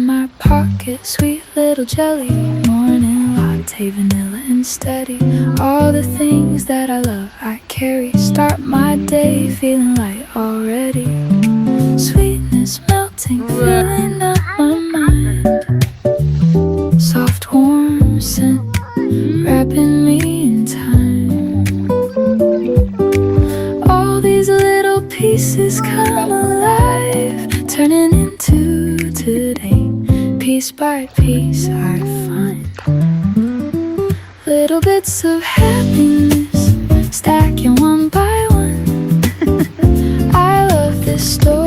my pocket, sweet little jelly. Morning latte, vanilla and steady. All the things that I love I carry. Start my day feeling light already. Sweetness melting, filling up my mind. Soft warm scent, wrapping me in time. All these little pieces come alive, turning into today. Piece by piece I find little bits of happiness, stacking one by one. I love this story.